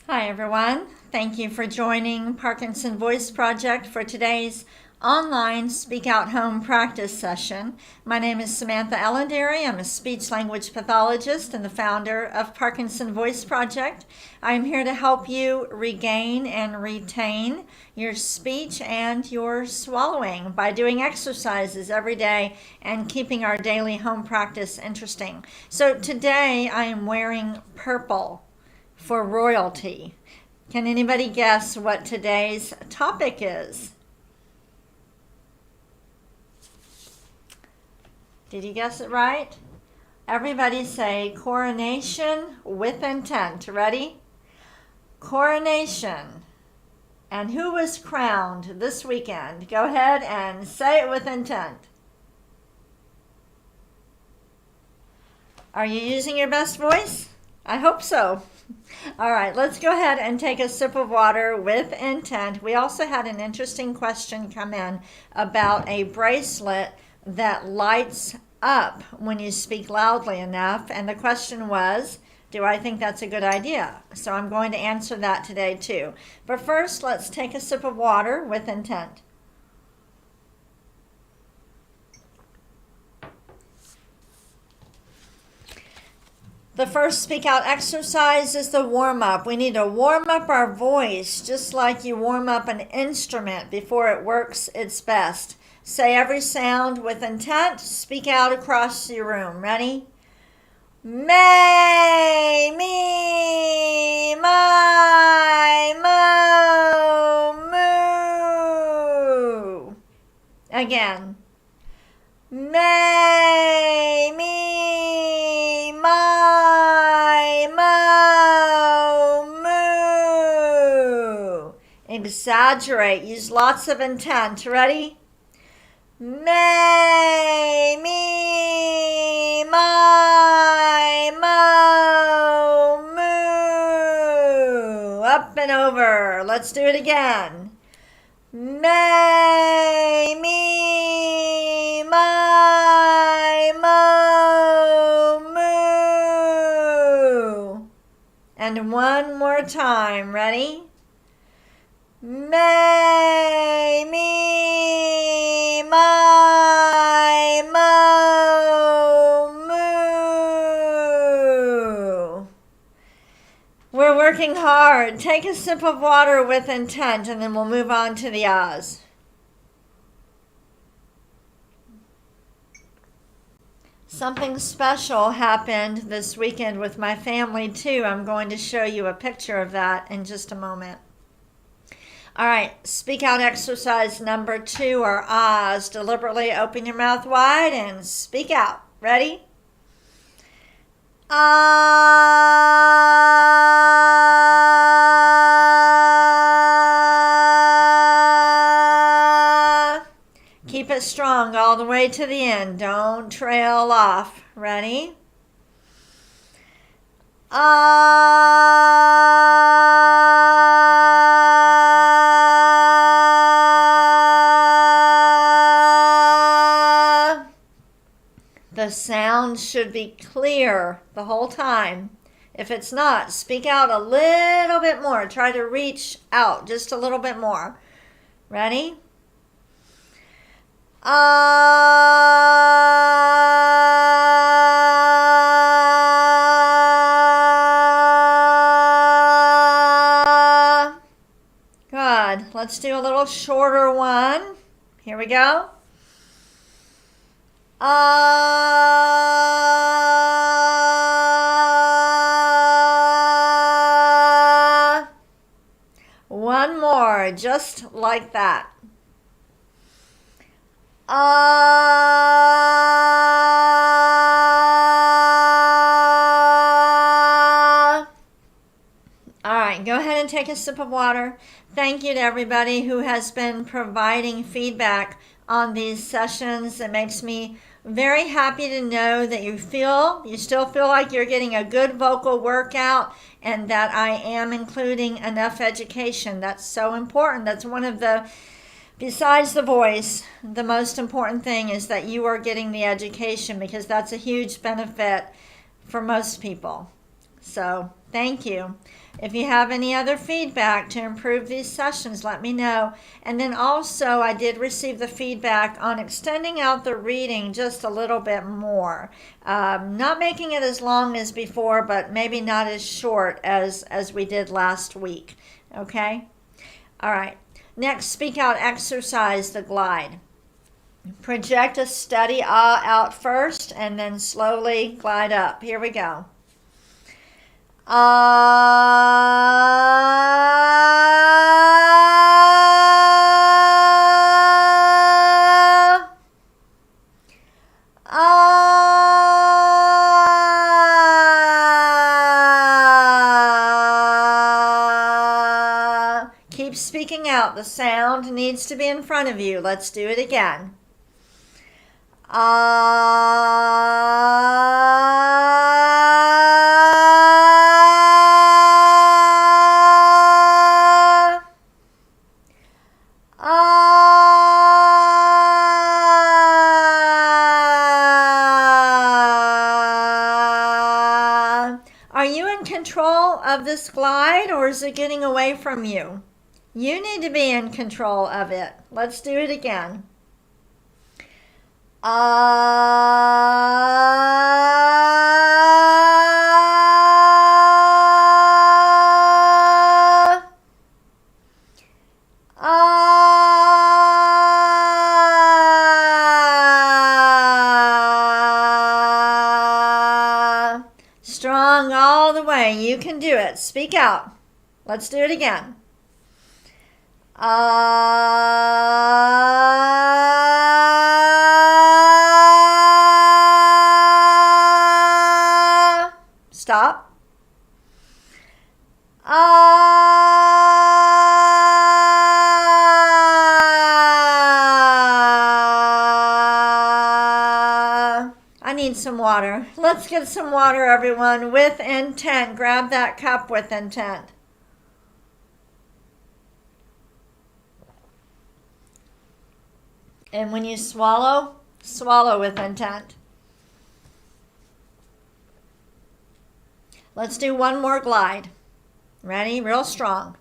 Hi everyone. Thank you for joining Parkinson Voice Project for today's online Speak Out Home practice session. My name is Samantha Ellenderry. I'm a speech language pathologist and the founder of Parkinson Voice Project. I'm here to help you regain and retain your speech and your swallowing by doing exercises every day and keeping our daily home practice interesting. So today I am wearing purple for royalty. Can anybody guess what today's topic is? Did you guess it right? Everybody say coronation with intent. Ready? Coronation. And who was crowned this weekend? Go ahead and say it with intent. Are you using your best voice? I hope so. All right, let's go ahead and take a sip of water with intent. We also had an interesting question come in about a bracelet that lights up when you speak loudly enough. And the question was, do I think that's a good idea? So I'm going to answer that today too. But first, let's take a sip of water with intent. The first speak out exercise is the warm up. We need to warm up our voice just like you warm up an instrument before it works its best. Say every sound with intent. Speak out across your room. Ready? May, me, my, mo, moo. Again. May, me, my, mo, moo. Exaggerate. Use lots of intent. Ready? May, me, my, mo, moo. Up and over. Let's do it again. May, me, my, mo, moo. And one more time. Ready? May, me, my, mo, moo. We're working hard. Take a sip of water with intent and then we'll move on to the ahs. Something special happened this weekend with my family too. I'm going to show you a picture of that in just a moment. All right, speak out exercise number 2 or ahs. Deliberately open your mouth wide and speak out. Ready? Ah. Keep it strong all the way to the end. Don't trail off. Ready? The sound should be clear the whole time. If it's not, speak out a little bit more. Try to reach out just a little bit more. Ready? Good. Let's do a little shorter one. Here we go. One more, just like that. All right, go ahead and take a sip of water. Thank you to everybody who has been providing feedback on these sessions. It makes me very happy to know that you still feel like you're getting a good vocal workout and that I am including enough education. That's so important. That's one of the, besides the voice, the most important thing is that you are getting the education because that's a huge benefit for most people. So thank you. If you have any other feedback to improve these sessions, let me know. And then also, I did receive the feedback on extending out the reading just a little bit more. Not making it as long as before, but maybe not as short as we did last week. Okay? All right. Next, speak out exercise, the glide. Project a steady ah out first and then slowly glide up. Here we go. Ah, ah. Keep speaking out. The sound needs to be in front of you. Let's do it again. Are you in control of this glide, or is it getting away from you? You need to be in control of it. Let's do it again. Strong all the way. You can do it. Speak out. Let's do it again. Stop. I need some water. Let's get some water, everyone, with intent. Grab that cup with intent. And when you swallow, swallow with intent. Let's do one more glide. Ready? Real strong.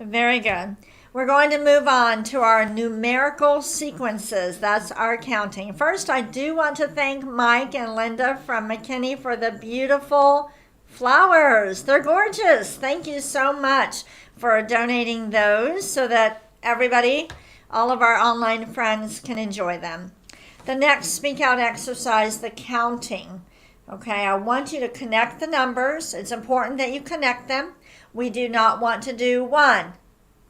Very good. We're going to move on to our numerical sequences. That's our counting. First, I do want to thank Mike and Linda from McKinney for the beautiful flowers. They're gorgeous. Thank you so much for donating those so that everybody, all of our online friends, can enjoy them. The next speak out exercise, the counting. Okay, I want you to connect the numbers. It's important that you connect them. We do not want to do 1,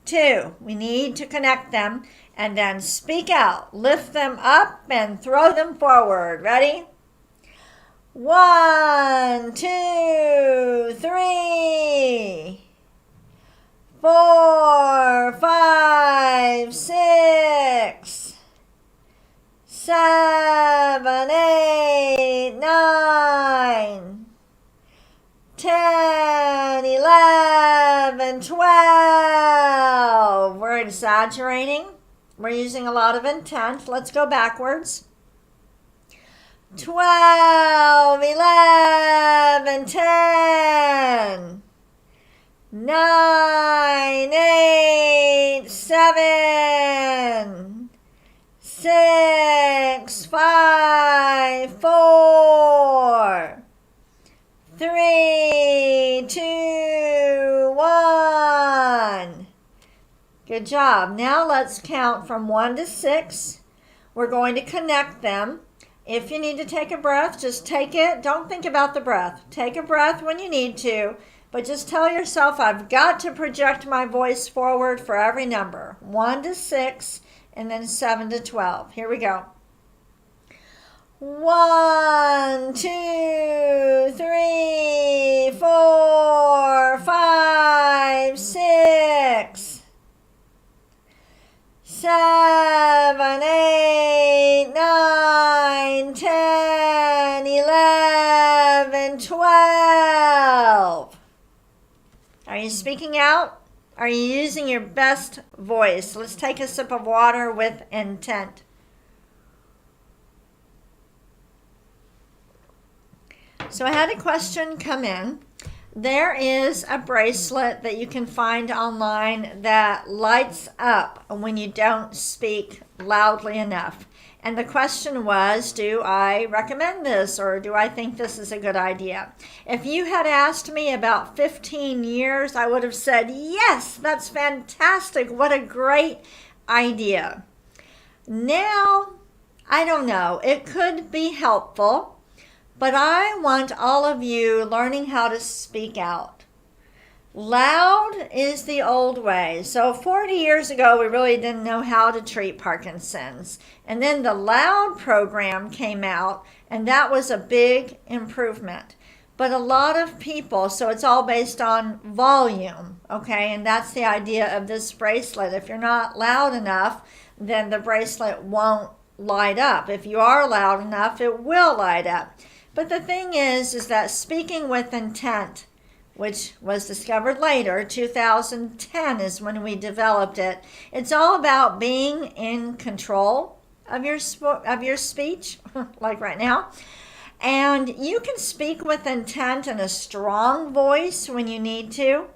2. We need to connect them and then speak out. Lift them up and throw them forward. Ready? 1, 2, 3, 4, 5, 6, 7, 8, 9, 10, 11, 12. We're exaggerating. We're using a lot of intent. Let's go backwards. 12, 11, 10, 9, 8, 7, 6, 5, 4, 3, 2, 1. Good job. Now let's count from 1 to 6. We're going to connect them. If you need to take a breath, just take it. Don't think about the breath. Take a breath when you need to, but just tell yourself, I've got to project my voice forward for every number. 1 to 6, and then 7 to 12. Here we go. 1, 2, 3, 4, 5, 6, 7, 8, 9, speaking out? Are you using your best voice? Let's take a sip of water with intent. So I had a question come in. There is a bracelet that you can find online that lights up when you don't speak loudly enough. And the question was, do I recommend this, or do I think this is a good idea? If you had asked me about 15 years, I would have said, yes, that's fantastic. What a great idea. Now, I don't know. It could be helpful, but I want all of you learning how to speak out. Loud is the old way. So 40 years ago, we really didn't know how to treat Parkinson's. And then the Loud program came out, and that was a big improvement. But a lot of people, so it's all based on volume, okay? And that's the idea of this bracelet. If you're not loud enough, then the bracelet won't light up. If you are loud enough, it will light up. But the thing is that speaking with intent, which was discovered later, 2010 is when we developed it. It's all about being in control of your speech, like right now. And you can speak with intent in a strong voice when you need to.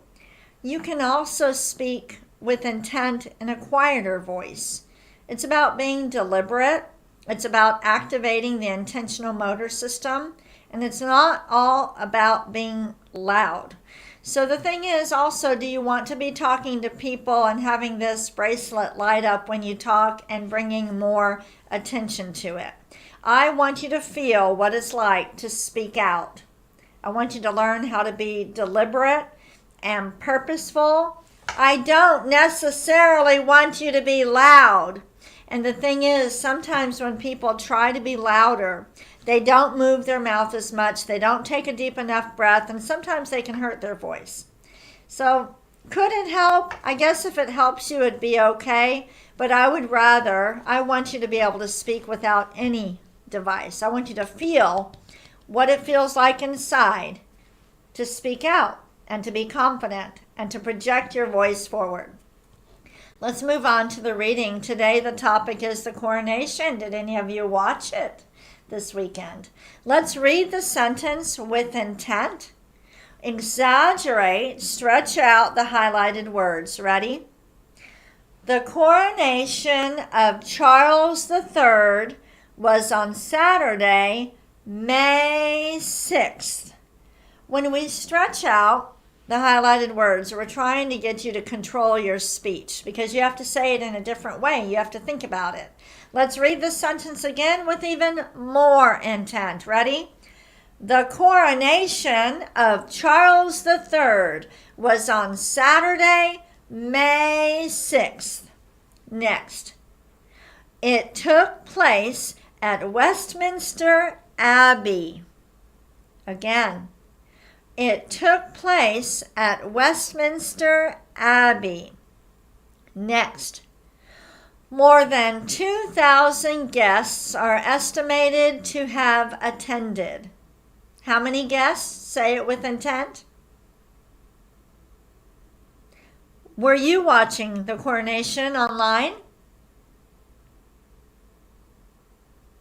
You can also speak with intent in a quieter voice. It's about being deliberate. It's about activating the intentional motor system. And it's not all about being loud. So the thing is also, do you want to be talking to people and having this bracelet light up when you talk and bringing more attention to it? I want you to feel what it's like to speak out. I want you to learn how to be deliberate and purposeful. I don't necessarily want you to be loud. And the thing is, sometimes when people try to be louder, they don't move their mouth as much, they don't take a deep enough breath, and sometimes they can hurt their voice. So, could it help? I guess if it helps you, it'd be okay. But I want you to be able to speak without any device. I want you to feel what it feels like inside to speak out and to be confident and to project your voice forward. Let's move on to the reading. Today the topic is the Coronation. Did any of you watch it this weekend? Let's read the sentence with intent. Exaggerate, stretch out the highlighted words. Ready? The coronation of Charles III was on Saturday, May 6th. When we stretch out the highlighted words, we're trying to get you to control your speech because you have to say it in a different way. You have to think about it. Let's read the sentence again with even more intent. Ready? The coronation of Charles III was on Saturday, May 6th. Next. It took place at Westminster Abbey. Again. It took place at Westminster Abbey. Next. More than 2,000 guests are estimated to have attended. How many guests? Say it with intent. Were you watching the coronation online?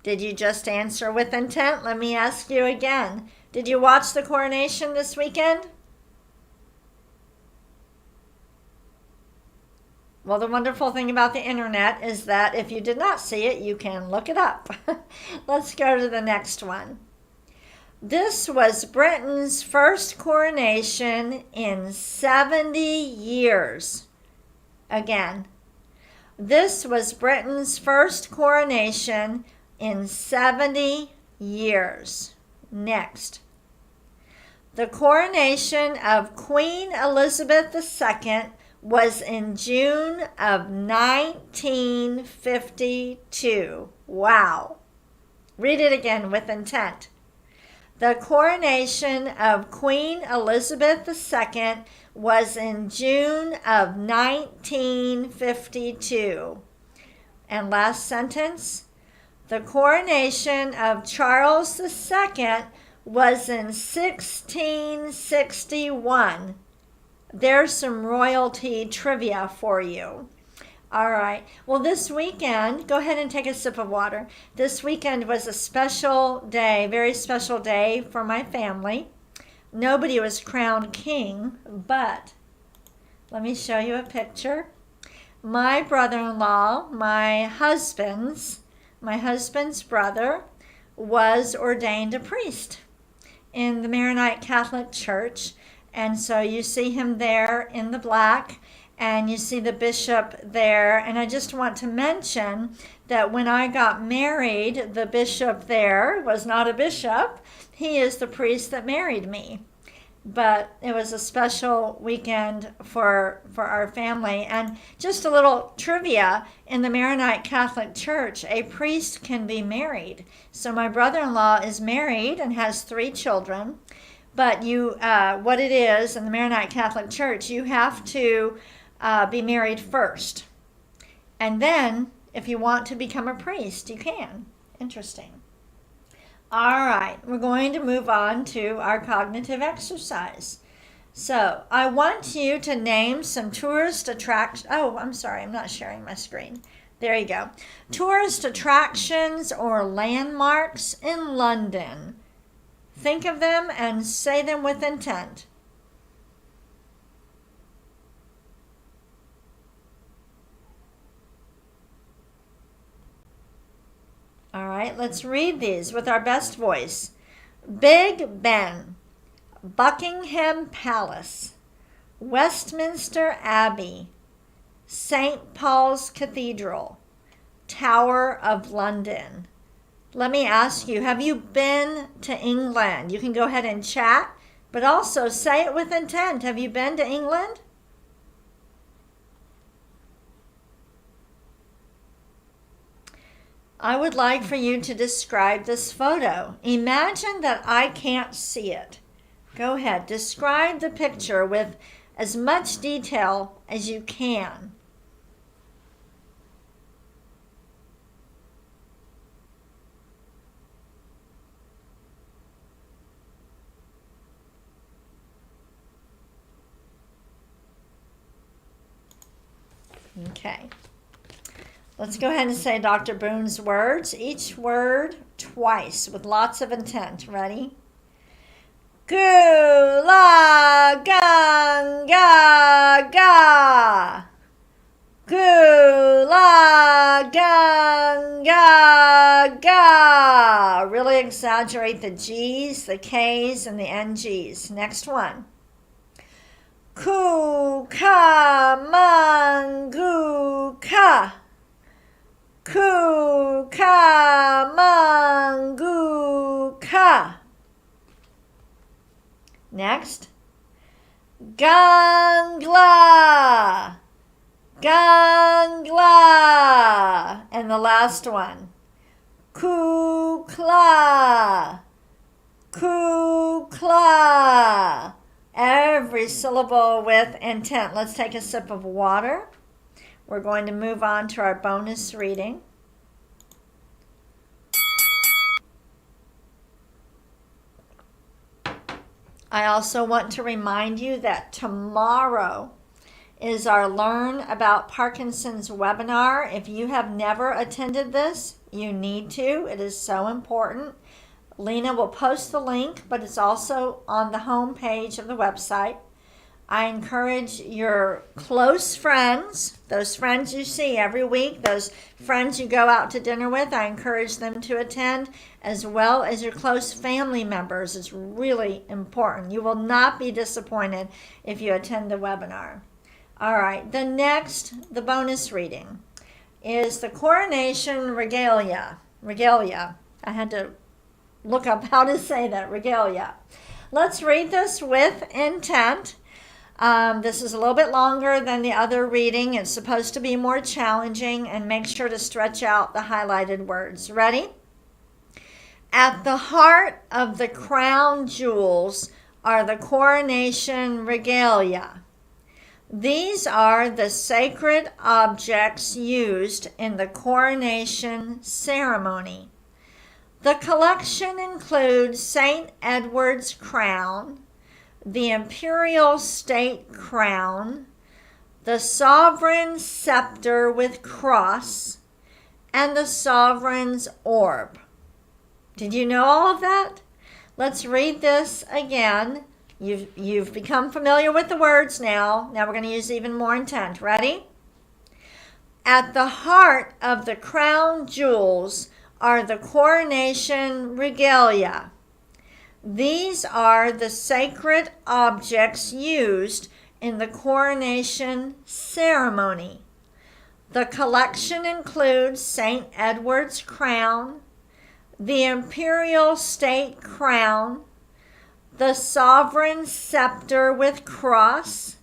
Did you just answer with intent? Let me ask you again. Did you watch the coronation this weekend? Well, the wonderful thing about the internet is that if you did not see it, you can look it up. Let's go to the next one. This was Britain's first coronation in 70 years. Again, this was Britain's first coronation in 70 years. Next. The coronation of Queen Elizabeth II was in June of 1952. Wow. Read it again with intent. The coronation of Queen Elizabeth II was in June of 1952. And last sentence. The coronation of Charles II was in 1661. There's some royalty trivia for you. All right. Well, this weekend, go ahead and take a sip of water. This weekend was a special day, very special day for my family. Nobody was crowned king, but let me show you a picture. My brother-in-law, my husband's brother, was ordained a priest in the Maronite Catholic Church. And so you see him there in the black, and you see the bishop there. And I just want to mention that when I got married, the bishop there was not a bishop. He is the priest that married me. But it was a special weekend for our family. And just a little trivia, in the Maronite Catholic Church, a priest can be married. So my brother-in-law is married and has 3 children. But what it is in the Maronite Catholic Church, you have to be married first. And then, if you want to become a priest, you can. Interesting. All right, we're going to move on to our cognitive exercise. So, I want you to name some tourist attractions. Oh, I'm sorry, I'm not sharing my screen. There you go. Tourist attractions or landmarks in London. Think of them and say them with intent. All right, let's read these with our best voice. Big Ben, Buckingham Palace, Westminster Abbey, St. Paul's Cathedral, Tower of London. Let me ask you, have you been to England? You can go ahead and chat, but also say it with intent. Have you been to England? I would like for you to describe this photo. Imagine that I can't see it. Go ahead, describe the picture with as much detail as you can. Okay. Let's go ahead and say Dr. Boone's words, each word twice with lots of intent. Ready? Gula ganga ga. Gula ganga ga. Really exaggerate the G's, the K's, and the NG's. Next one. Kukamanguka. Kukamanguka. Next. Gangla. Gangla. And the last one. Kukla. Kukla. Every syllable with intent. Let's take a sip of water. We're going to move on to our bonus reading. I also want to remind you that tomorrow is our Learn About Parkinson's webinar. If you have never attended this, you need to. It is so important. Lena will post the link, but it's also on the home page of the website. I encourage your close friends, those friends you see every week, those friends you go out to dinner with, I encourage them to attend, as well as your close family members. It's really important. You will not be disappointed if you attend the webinar. All right, the bonus reading is the Coronation Regalia. Regalia. I had to look up how to say that, regalia. Let's read this with intent. This is a little bit longer than the other reading. It's supposed to be more challenging, and make sure to stretch out the highlighted words. Ready? At the heart of the crown jewels are the coronation regalia. These are the sacred objects used in the coronation ceremony. The collection includes St. Edward's crown, the imperial state crown, the sovereign scepter with cross, and the sovereign's orb. Did you know all of that? Let's read this again. You've become familiar with the words now. Now we're going to use even more intent. Ready? At the heart of the crown jewels are the coronation regalia. These are the sacred objects used in the coronation ceremony. The collection includes St. Edward's crown, the imperial state crown, the sovereign scepter with cross,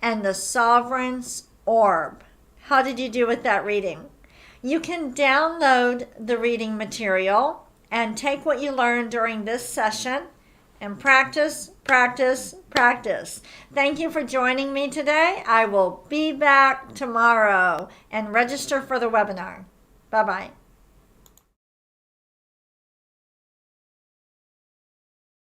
and the sovereign's orb. How did you do with that reading? You can download the reading material and take what you learned during this session and practice, practice, practice. Thank you for joining me today. I will be back tomorrow and register for the webinar. Bye-bye.